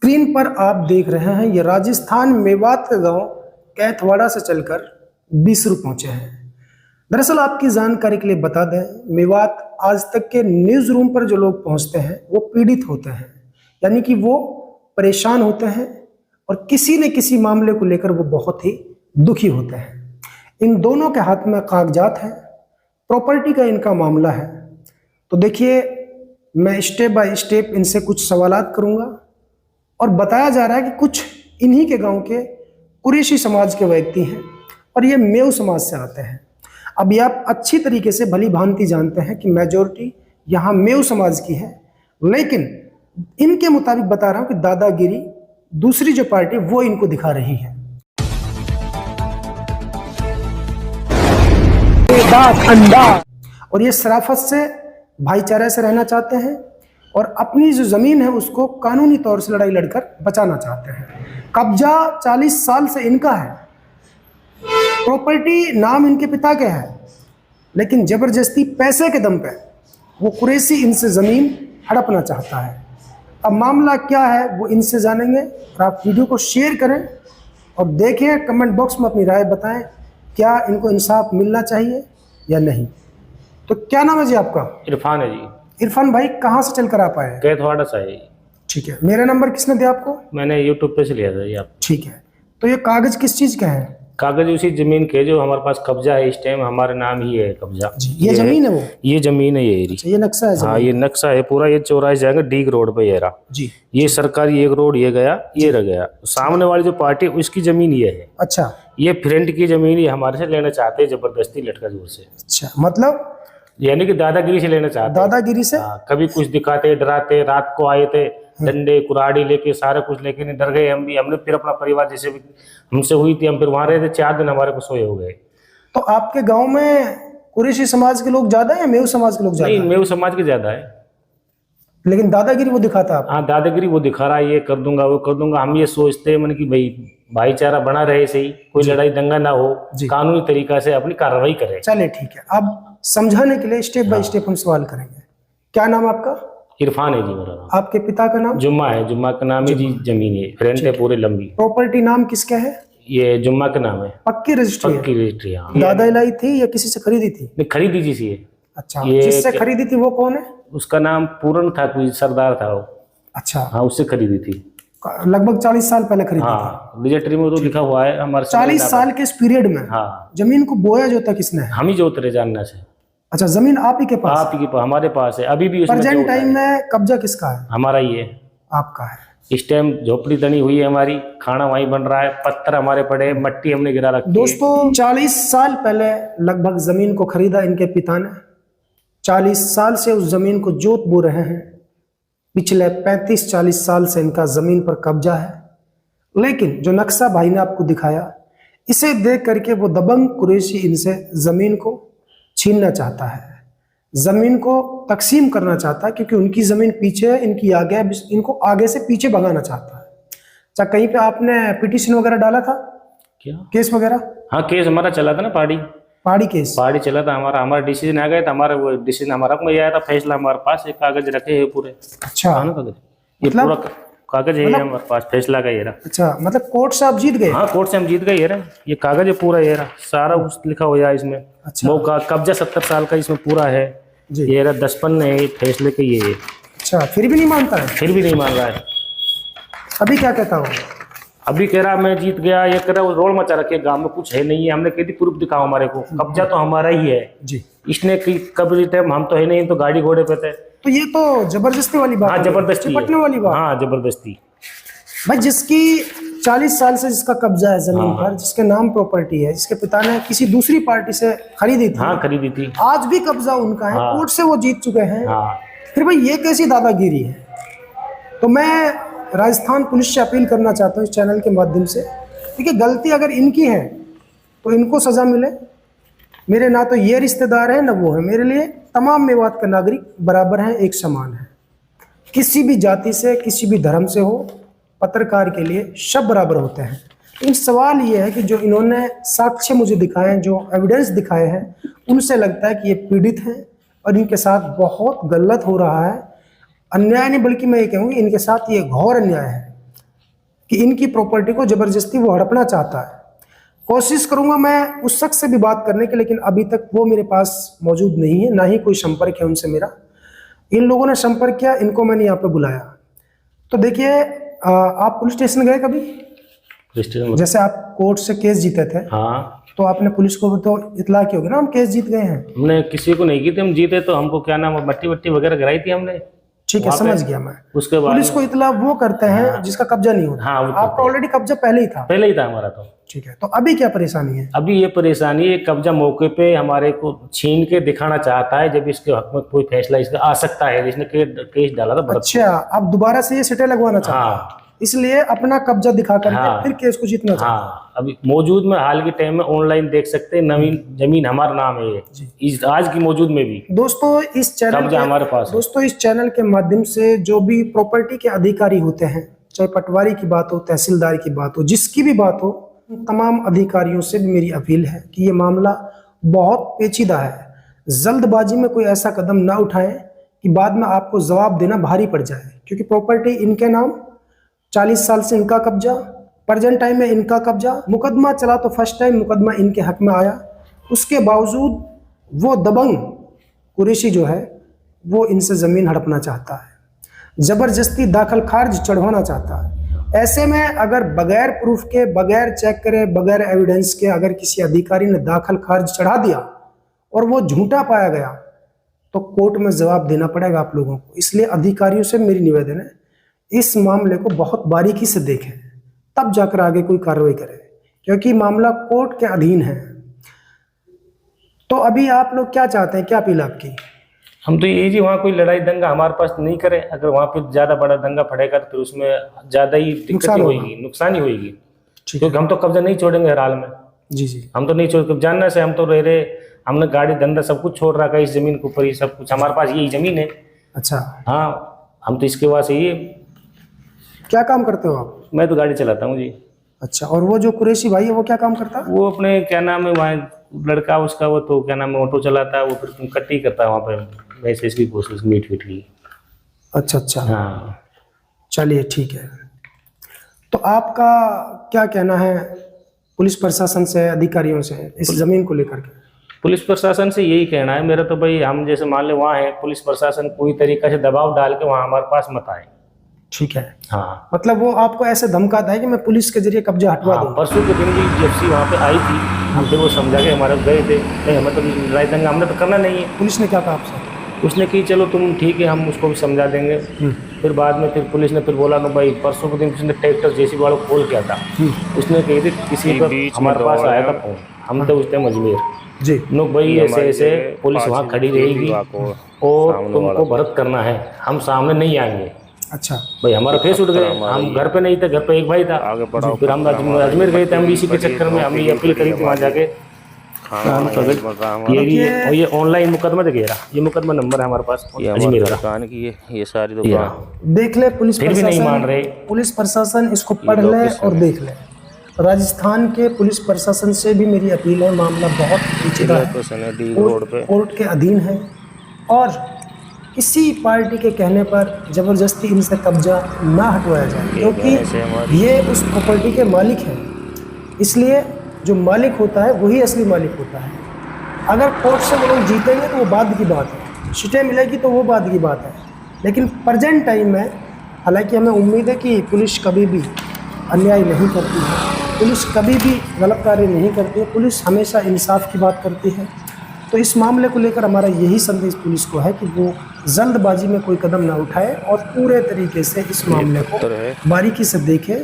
Screen पर आप देख रहे हैं ये राजस्थान मेवात का गांव कैथवाड़ा से चलकर बीसरू पहुंचे हैं। दरअसल आपकी जानकारी के लिए बता दें, मेवात आज तक के न्यूज रूम पर जो लोग पहुंचते हैं वो पीड़ित होते हैं, यानी कि वो परेशान होते हैं और किसी न किसी मामले को लेकर वो बहुत ही दुखी होते हैं। इन दोनों के हाथ में कागजात हैं, प्रॉपर्टी का इनका मामला है। तो देखिए, मैं स्टेप बाय स्टेप इनसे कुछ सवालात करूंगा और बताया जा रहा है कि कुछ इन्हीं के गांव के कुरैशी समाज के व्यक्ति हैं और ये मेव समाज से आते हैं। अब ये आप अच्छी तरीके से भली भांति जानते हैं कि मेजॉरिटी यहाँ मेव समाज की है, लेकिन इनके मुताबिक बता रहा हूँ कि दादागिरी दूसरी जो पार्टी वो इनको दिखा रही है। और ये शराफत से, भाईचारे से रहना चाहते हैं और अपनी जो जमीन है उसको कानूनी तौर से लड़ाई लड़कर बचाना चाहते हैं। कब्जा 40 साल से इनका है, प्रॉपर्टी नाम इनके पिता के है, लेकिन जबरदस्ती पैसे के दम पे वो कुरैशी इनसे जमीन हड़पना चाहता है। अब मामला क्या है वो इनसे जानेंगे और आप वीडियो को शेयर करें और देखें, कमेंट बॉक्स में अपनी राय बताएं, क्या इनको इंसाफ मिलना चाहिए या नहीं। तो क्या नाम है जी आपका? इरफान है जी। इरफान भाई, कहाँ से चलकर आप आए? कैथवाड़ा से है। ठीक है, मेरा नंबर किसने दिया आपको? मैंने यूट्यूब पे से लिया था जी। आप ठीक है, तो ये कागज किस चीज के हैं? कागज उसी जमीन के जो हमारे पास कब्जा है, इस टाइम हमारे नाम ही है कब्जा। ये जमीन है वो? ये जमीन है, ये ये नक्शा है? हाँ, ये नक्शा है पूरा। ये चौराहे जाएंगे डीग रोड पे, ये रहा जी। ये सरकारी एक रोड ये गया, ये रह गया। सामने वाली जो पार्टी उसकी जमीन ये है। अच्छा, ये फ्रेंड की जमीन ये हमारे से लेना चाहते हैं जबरदस्ती, लटका जोर से। अच्छा, मतलब यानी कि दादागिरी से लेना चाहते हैं। दादागिरी से? हाँ, कभी कुछ दिखाते, डराते, रात को आए थे डंडे कुराड़ी लेके सारा कुछ लेके, नहीं डर गए हम भी। हमने फिर अपना परिवार जैसे भी हमसे हुई थी, हम फिर वहां रहे थे, 4 दिन हमारे को सोए हो गए। तो आपके गांव में कुरैशी समाज के लोग ज्यादा है या मेव समाज के लोग ज्यादा? नहीं, मेव समाज के ज्यादा है, लेकिन दादागिरी वो दिखाता है। हाँ, दादागिरी वो दिखा रहा है, ये कर दूंगा वो कर दूंगा। हम ये सोचते हैं मन की भाई भाईचारा बना रहे, सही कोई लड़ाई दंगा ना हो, कानूनी तरीका से अपनी कार्रवाई करे। चले ठीक है, अब समझाने के लिए स्टेप बाय स्टेप हम सवाल करेंगे। क्या नाम आपका? इरफान है जी मेरा नाम। आपके पिता का नाम? जुम्मा है, जुम्मा का नाम है जी। जमीन है, फ्रेंड है पूरे लंबी। प्रॉपर्टी नाम किसका है? ये जुम्मा का नाम है। पक्की रजिस्ट्री? पक्की रजिस्ट्री, हाँ। दादा लाई थी या किसी से खरीदी थी? नहीं, खरीदी जी सी। अच्छा, जिससे खरीदी थी वो कौन है? उसका नाम पूरन था, कोई सरदार था वो। अच्छा, हाँ, उससे खरीदी थी। लगभग 40 साल पहले खरीदी थी। हाँ, रजिस्ट्री में तो लिखा हुआ है हमारे। 40 साल के इस पीरियड में? हाँ। जमीन को बोया जोता किसने है? हम ही जोत रहे जानना से। अच्छा, जमीन आप ही के पास? आप ही के पास, हमारे पास है अभी भी। प्रेजेंट टाइम में कब्जा किसका है? हमारा ही है। आपका है? इस टाइम झोपड़ी तनी हुई है हमारी, खाना वहीं बन रहा है, पत्थर हमारे पड़े, मट्टी हमने गिरा रखी है। दोस्तों, 40 साल पहले लगभग जमीन को खरीदा इनके पिता ने। 40 साल से उस जमीन को जोत बो रहे हैं। पिछले 35-40 साल से इनका जमीन पर कब्जा है, लेकिन जो नक्शा भाई ने आपको दिखाया, इसे देख करके वो दबंग कुरैशी इनसे जमीन को छीनना चाहता है, जमीन को तकसीम करना चाहता है, क्योंकि उनकी जमीन पीछे है, इनकी आगे है, इनको आगे से पीछे भगाना चाहता है। अच्छा, कहीं पे आपने पिटीशन वगैरह डाला था क्या? केस वगैरह? हाँ, केस हमारा चला था ना, पहाड़ी केस। पहाड़ी चला था हमारा डिसीजन आ गया था। हमारा वो डिसीजन हमारा को आया था, फैसला हमारे पास एक कागज रखे है पूरे। अच्छा, हाँ ना, कागज ये पूरा कागज है हमारे पास, फैसला का ये रहा। अच्छा, मतलब कोर्ट से आप जीत गए? हाँ, कोर्ट से हम जीत गए। ये रहा, ये कागज है पूरा, ये रहा सारा कुछ लिखा हुआ है इसमें। अच्छा, वो कब्जा 70 साल का इसमें पूरा है जी। ये रहा 10 पन्ने है फैसले के, ये है। अच्छा, फिर भी नहीं मानता है? फिर भी नहीं मान रहा है। अभी क्या कहता हूँ? अभी कह रहा मैं जीत गया, ये कह रहा वो रोल मचा रखे, गांव में कुछ है नहीं है। हमने कह दी प्रूफ दिखाओ हमारे को, कब्जा तो हमारा ही है जी। इसने कब्जे टाइम हम तो है नहीं, तो गाड़ी घोड़े पे थे। तो ये तो जबरदस्ती वाली बात। हाँ, जबरदस्ती, चिपटने वाली बात। हाँ, जबरदस्ती। भाई, जिसकी 40 साल से जिसका कब्जा है जमीन पर, जिसके नाम प्रॉपर्टी है, जिसके पिता ने किसी दूसरी पार्टी से खरीदी थी, हाँ, खरीदी थी, आज भी कब्जा उनका है, कोर्ट से वो जीत चुके हैं। हाँ। फिर भाई ये कैसी दादागिरी है? तो मैं राजस्थान पुलिस से अपील करना चाहता हूँ इस चैनल के माध्यम से, देखिए गलती अगर इनकी है तो इनको सजा मिले। मेरे ना तो ये रिश्तेदार है ना वो है, मेरे लिए तमाम मेवात का नागरिक बराबर हैं, एक समान है। किसी भी जाति से, किसी भी धर्म से हो, पत्रकार के लिए सब बराबर होते हैं। लेकिन सवाल ये है कि जो इन्होंने साक्ष्य मुझे दिखाए हैं, जो एविडेंस दिखाए हैं, उनसे लगता है कि ये पीड़ित हैं और इनके साथ बहुत गलत हो रहा है। अन्याय नहीं, बल्कि मैं ये कहूँगी इनके साथ ये घोर अन्याय है। कि इनकी प्रॉपर्टी को जबरदस्ती वो हड़पना चाहता है। कोशिश करूंगा मैं उस शख्स से भी बात करने की, लेकिन अभी तक वो मेरे पास मौजूद नहीं है, ना ही कोई संपर्क है उनसे मेरा। इन लोगों ने संपर्क किया, इनको मैंने यहाँ पे बुलाया। तो देखिए, आप पुलिस स्टेशन गए कभी? जैसे आप कोर्ट से केस जीते थे, हाँ, तो आपने पुलिस को तो इतला की होगी ना, हम केस जीत गए हैं। हमने किसी को नहीं की थी, हम जीते तो हमको क्या नाम मट्टी वट्टी वगैरह गिराई थी हमने। ठीक है, समझ गया मैं। उसके बाद पुलिस को इतला वो करते हैं जिसका कब्जा नहीं होता। हाँ, वो आपका ऑलरेडी कब्जा पहले ही था। पहले ही था हमारा तो। ठीक है, तो अभी क्या परेशानी है? अभी ये परेशानी है, कब्जा मौके पे हमारे को छीन के दिखाना चाहता है, जब इसके हक में कोई फैसला इसका आ सकता है। इसने केस डाला था। अच्छा, आप दोबारा से ये सिटे लगवाना चाहते हैं? हाँ, इसलिए अपना कब्जा दिखा करके हाँ, फिर केस को जीतना चाहते हैं। हाँ, अभी मौजूद में हाल के टाइम में ऑनलाइन देख सकते हैं, नवीन जमीन हमारा नाम है ये, इस आज की मौजूद में भी दोस्तों इस चैनल कब्जा हमारे पास है। दोस्तों इस चैनल के माध्यम से जो भी प्रॉपर्टी के अधिकारी होते हैं, चाहे पटवारी की बात हो, तहसीलदार की बात हो, जिसकी भी बात हो, तमाम अधिकारियों से भी मेरी अपील है कि ये मामला बहुत पेचीदा है। जल्दबाजी में कोई ऐसा कदम ना उठाएं कि बाद में आपको जवाब देना भारी पड़ जाए, क्योंकि प्रॉपर्टी इनके नाम, 40 साल से इनका कब्जा, प्रेजेंट टाइम में इनका कब्जा। मुकदमा चला तो फर्स्ट टाइम मुकदमा इनके हक में आया, उसके बावजूद वो दबंग कुरैशी जो है वो इनसे ज़मीन हड़पना चाहता है, ज़बरदस्ती दाखिल खारिज चढ़वाना चाहता है। ऐसे में अगर बगैर प्रूफ के, बगैर चेक करे, बगैर एविडेंस के अगर किसी अधिकारी ने दाखिल खारिज चढ़ा दिया और वो झूठा पाया गया, तो कोर्ट में जवाब देना पड़ेगा आप लोगों को। इसलिए अधिकारियों से मेरी निवेदन है, इस मामले को बहुत बारीकी से देखें, तब जाकर आगे कोई कार्रवाई करें, क्योंकि मामला कोर्ट के अधीन है। तो अभी आप लोग क्या चाहते हैं, क्या अपील आपकी? हम तो ये जी, वहाँ कोई लड़ाई दंगा हमारे पास नहीं करे। अगर वहाँ पे ज्यादा बड़ा दंगा पड़ेगा तो फिर उसमें ज्यादा ही दिक्कत होगी, नुकसान ही होगी, क्योंकि हम तो कब्जा नहीं छोड़ेंगे हर हाल में। जी जी, हम तो नहीं छोड़, जानने से हम तो रह रहे, हमने गाड़ी धंधा सब कुछ छोड़ रखा है इस जमीन के ऊपर ही, सब कुछ हमारे पास यही जमीन है। अच्छा, हाँ, हम तो इसके बाद से ये। क्या काम करते हो आप? मैं तो गाड़ी चलाता हूँ जी। अच्छा, और वो जो कुरैशी भाई है वो क्या काम करता है? वो अपने क्या नाम है, वहाँ लड़का उसका, वो तो क्या नाम है, ऑटो चलाता है, वो फिर कट्टी करता है वहाँ पे, वैसे इसकी कोशिश मीट फीट की। अच्छा अच्छा, हाँ, चलिए ठीक है। तो आपका क्या कहना है पुलिस प्रशासन से, अधिकारियों से इस जमीन को लेकर के? पुलिस प्रशासन से यही कहना है मेरा तो भाई, हम जैसे मान ले वहाँ है, पुलिस प्रशासन कोई तरीका से दबाव डाल के वहाँ हमारे पास मत आए। ठीक है, हाँ, मतलब वो आपको ऐसे धमकाता है कि मैं पुलिस के जरिए कब्जा हटवा दूँ? परसों के दिन भी जीएफसी वहाँ पे आई थी, हम फिर वो समझा के हमारे गए थे, नहीं हमें तो लड़ाई दंगा हमने तो करना नहीं है। पुलिस ने क्या कहा आपसे? उसने कि चलो तुम ठीक है, हम उसको भी समझा देंगे। फिर बाद में फिर पुलिस ने फिर बोला ना भाई, परसों के दिन उसने ट्रैक्टर जेसीबी वालों को कॉल किया था, उसने कही थी किसी का हमारे पास आया था फोन, हम तो उस टाइम अजमेर जी, नो भाई ऐसे ऐसे पुलिस वहाँ खड़ी रहेगी और तुमको भरत करना है, हम सामने नहीं आएंगे। अच्छा भाई हमारा फेस उठ गए, हम घर पे नहीं थे, घर पे एक भाई था, फिर हम अजमेर गए थे, हम इसी के चक्कर में हमने ये अपील करी थी वहाँ जाके। ये ऑनलाइन मुकदमा देखिए, ये मुकदमा नंबर है हमारे पास अजमेर का, ये सारी दुकान देख ले पुलिस फिर भी नहीं मान रहे। पुलिस प्रशासन इसको पढ़ ले और देख ले। राजस्थान के पुलिस प्रशासन से भी मेरी अपील है, मामला बहुत पेचीदा है, कोर्ट के अधीन है और किसी पार्टी के कहने पर जबरदस्ती इनसे कब्जा ना हटवाया जाए, क्योंकि ये उस प्रॉपर्टी के मालिक हैं। इसलिए जो मालिक होता है वही असली मालिक होता है। अगर कोर्ट से वो लोग जीतेंगे तो वो बाद की बात है, सीटें मिलेगी तो वो बाद की बात है, लेकिन प्रेजेंट टाइम में हालांकि हमें उम्मीद है कि पुलिस कभी भी अन्याय नहीं करती है, पुलिस कभी भी गलत कार्य नहीं करती है, पुलिस हमेशा इंसाफ की बात करती है। तो इस मामले को लेकर हमारा यही संदेश पुलिस को है कि वो जल्दबाजी में कोई कदम ना उठाए और पूरे तरीके से इस मामले को बारीकी से देखे,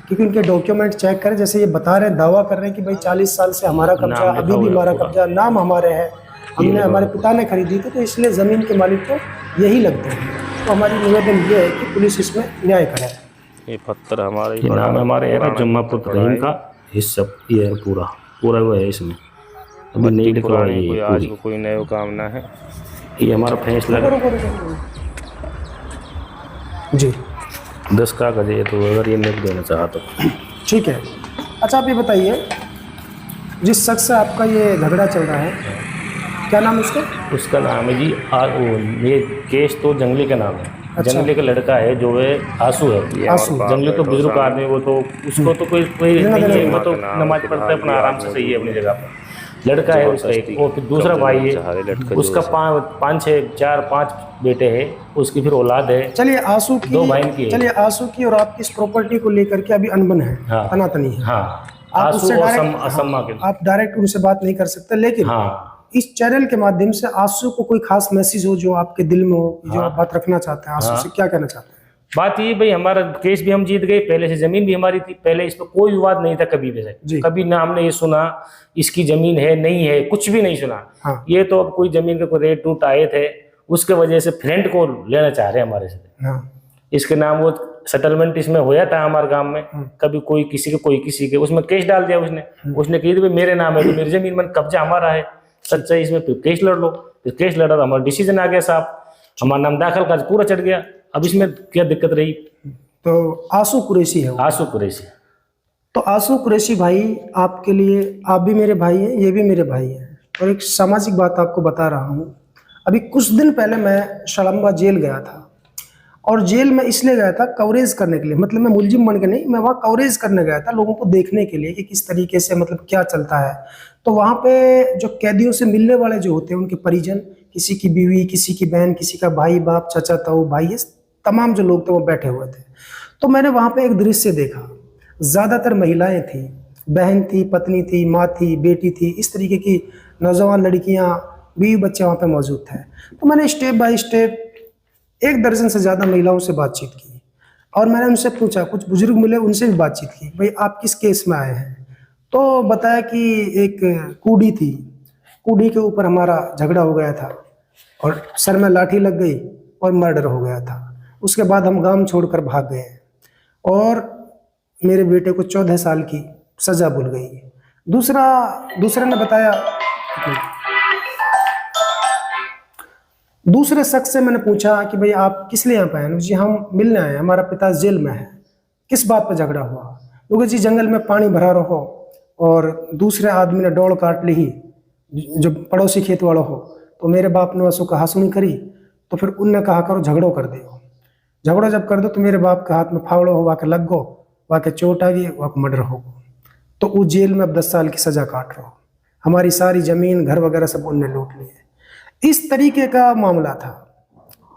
क्योंकि उनके डॉक्यूमेंट चेक करें। जैसे ये बता रहे हैं, दावा कर रहे हैं कि भाई 40 साल से हमारा कब्जा, अभी भी हमारा कब्जा, नाम हमारे है, हमने हमारे पिता ने खरीदी थी, तो इसलिए ज़मीन के मालिक तो यही लगते हैं। तो हमारी निवेदन ये है कि पुलिस इसमें न्याय करे। ये पत्थर हमारे नाम हमारे है जुम्मा पुत्र रहीम का हिस्सा, ये है पूरा वो है इसमें, अभी नहीं लिखवा कोई आज को कोई नया कामना है, ये हमारा फैसला जी 10 कागज है, तो अगर ये लिख देना चाहा तो ठीक है। अच्छा आप ये बताइए, जिस शख्स से आपका ये झगड़ा चल रहा है क्या नाम है उसका? उसका नाम है जी ये केस तो जंगली का नाम है। जंगली का लड़का है जो है आंसू है। आंसू। जंगली तो बुजुर्ग आदमी, वो तो उसको तो कोई नहीं है, वो तो नमाज पढ़ता है अपना आराम से, सही है अपनी जगह पर। लड़का है उसका एक, और फिर दूसरा भाई है उसका 5 बेटे हैं, उसकी फिर औलाद है। चलिए आंसू की, 2 भाई की है। चलिए आंसू की और आपकी इस प्रॉपर्टी को लेकर के अभी अनबन है, हाँ। तनातनी है। हाँ, आप आंसू उससे और डायरेक्ट, असम्मा के। आप डायरेक्ट उनसे बात नहीं कर सकते, लेकिन हाँ, इस चैनल के माध्यम से आंसू को कोई खास मैसेज हो जो आपके दिल में हो, जो आप बात रखना चाहते हैं, आंसू से क्या कहना चाहते हैं? बात ये भाई, हमारा केस भी हम जीत गए, पहले से जमीन भी हमारी थी, पहले इस पर कोई विवाद नहीं था कभी भी जी। कभी ना हमने ये सुना इसकी जमीन है नहीं है, कुछ भी नहीं सुना। हाँ। ये तो अब कोई जमीन का कोई रेट टूट आए थे, उसके वजह से फ्रेंड को लेना चाह रहे हैं हमारे से। हाँ। इसके नाम वो सेटलमेंट इसमें होया था हमारे गांव में, कभी कोई किसी के, उसमें केस डाल दिया उसने कही थी मेरे नाम है तो मेरी जमीन में कब्जा हमारा है, सच्चा इसमें फिर केस लड़ लो। फिर केस लड़ा तो हमारा डिसीजन आ गया साहब, हमारा नाम दाखिल का पूरा चढ़ गया। अब इसमें क्या दिक्कत रही? तो आंसू कुरैशी है वो। आंसू कुरैशी। तो आंसू कुरैशी भाई, आपके लिए, आप भी मेरे भाई हैं, ये भी मेरे भाई हैं, और एक सामाजिक बात आपको बता रहा हूँ। अभी कुछ दिन पहले मैं शड़म्बा जेल गया था, और जेल में इसलिए गया था कवरेज करने के लिए, मतलब मैं मुलजिम बन के नहीं, मैं वहाँ कवरेज करने गया था, लोगों को देखने के लिए कि किस तरीके से मतलब क्या चलता है। तो वहाँ पे जो कैदियों से मिलने वाले जो होते हैं, उनके परिजन, किसी की बीवी, किसी की बहन, किसी का भाई, बाप, चाचा, ताऊ, भाई, ये तमाम जो लोग थे वो बैठे हुए थे। तो मैंने वहाँ पे एक दृश्य देखा, ज़्यादातर महिलाएं थी, बहन थी, पत्नी थी, माँ थी, बेटी थी, इस तरीके की नौजवान लड़कियाँ, बीवी बच्चे वहाँ पे मौजूद थे। तो मैंने स्टेप बाय स्टेप 1 दर्जन से ज़्यादा महिलाओं से बातचीत की, और मैंने उनसे पूछा, कुछ बुजुर्ग मिले, उनसे भी बातचीत की, भाई आप किस केस में आए हैं? तो बताया कि एक कूड़ी थी, कूड़ी के ऊपर हमारा झगड़ा हो गया था, और सर में लाठी लग गई और मर्डर हो गया था। उसके बाद हम गांव छोड़कर भाग गए, और मेरे बेटे को 14 साल की सज़ा मिल गई। दूसरे ने बताया, दूसरे शख्स से मैंने पूछा कि भाई आप किस लिए यहाँ पे आए? जी हम मिलने आए, हमारा पिता जेल में है। किस बात पर झगड़ा हुआ? क्योंकि जी जंगल में पानी भरा रहो और दूसरे आदमी ने डोल काट ली, जो पड़ोसी खेत वालों हो, तो मेरे बाप ने उसको कहा सुनी करी, तो फिर उनने कहा करो झगड़ो कर दो। झगड़ो जब कर दो तो मेरे बाप के हाथ में फावड़ो हो, वाके लग गो, वाके चोट आ गई, वाके मर्डर हो, तो वो जेल में अब 10 साल की सज़ा काट रहा हो। हमारी सारी ज़मीन, घर वगैरह सब उनने लूट लिए। इस तरीके का मामला था।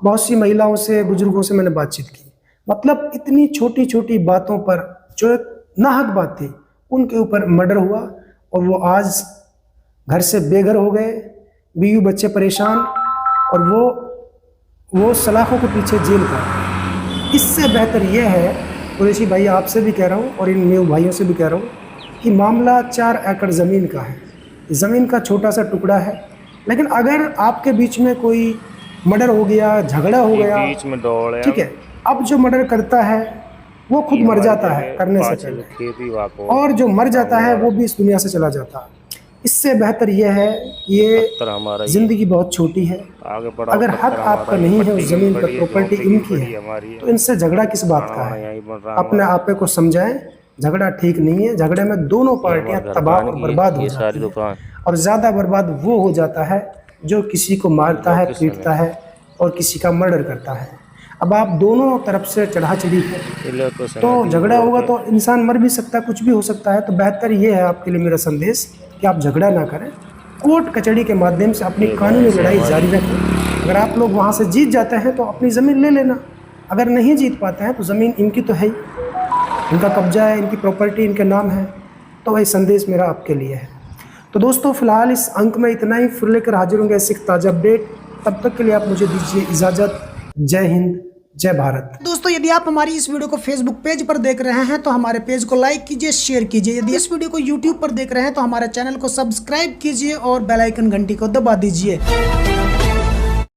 बहुत सी महिलाओं से, बुजुर्गों से मैंने बातचीत की, मतलब इतनी छोटी छोटी बातों पर जो एक नाहक बात थी, उनके ऊपर मर्डर हुआ, और वो आज घर से बेघर हो गए, बीवी बच्चे परेशान, और वो सलाखों के पीछे जेल का। इससे बेहतर यह है, कुरैशी भाई आपसे भी कह रहा हूँ और इन मेरे भाइयों से भी कह रहा हूँ कि मामला 4 एकड़ ज़मीन का है। ज़मीन का छोटा सा टुकड़ा है, लेकिन अगर आपके बीच में कोई मर्डर हो गया, झगड़ा हो गया, बीच में दौड़ है, ठीक है, अब जो मर्डर करता है वो खुद मर जाता है करने से पहले, और जो मर जाता है वो भी इस दुनिया से चला जाता है। इससे बेहतर यह है, ये जिंदगी बहुत छोटी है, अगर हक आपका नहीं है उस जमीन पर, प्रॉपर्टी इनकी है, तो इनसे झगड़ा किस बात का है? अपने आपे को समझाएं, झगड़ा ठीक नहीं है। झगड़े में दोनों पार्टियां तबाह और बर्बाद हो जाती हैं, और ज़्यादा बर्बाद वो हो जाता है जो किसी को मारता है, पीटता है, और किसी का मर्डर करता है। अब आप दोनों तरफ से चढ़ा चढ़ी है, तो झगड़ा होगा तो इंसान मर भी सकता है, कुछ भी हो सकता है। तो बेहतर ये है आपके लिए मेरा संदेश कि आप झगड़ा ना करें, कोर्ट कचहरी के माध्यम से अपनी कानूनी लड़ाई जारी रखें। अगर आप लोग वहाँ से जीत जाते हैं तो अपनी ज़मीन ले लेना, अगर नहीं जीत पाते हैं तो ज़मीन इनकी तो है ही, इनका कब्जा है, इनकी प्रॉपर्टी इनके नाम है। तो वही संदेश मेरा आपके लिए है। तो दोस्तों फिलहाल इस अंक में इतना ही, फिर लेकर हाजिर होंगे ऐसे ताज़ा अपडेट। तब तक के लिए आप मुझे दीजिए इजाज़त। जय हिंद, जय भारत। दोस्तों यदि आप हमारी इस वीडियो को फेसबुक पेज पर देख रहे हैं तो हमारे पेज को लाइक कीजिए, शेयर कीजिए। यदि इस वीडियो को यूट्यूब पर देख रहे हैं तो हमारे चैनल को सब्सक्राइब कीजिए और बेल आइकन घंटी को दबा दीजिए।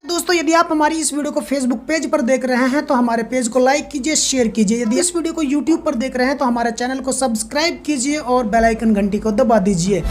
दोस्तों यदि आप हमारी इस वीडियो को फेसबुक पेज पर देख रहे हैं तो हमारे पेज को लाइक कीजिए, शेयर कीजिए। यदि इस वीडियो को यूट्यूब पर देख रहे हैं तो हमारे चैनल को सब्सक्राइब कीजिए और बेल आइकन घंटी को दबा दीजिए।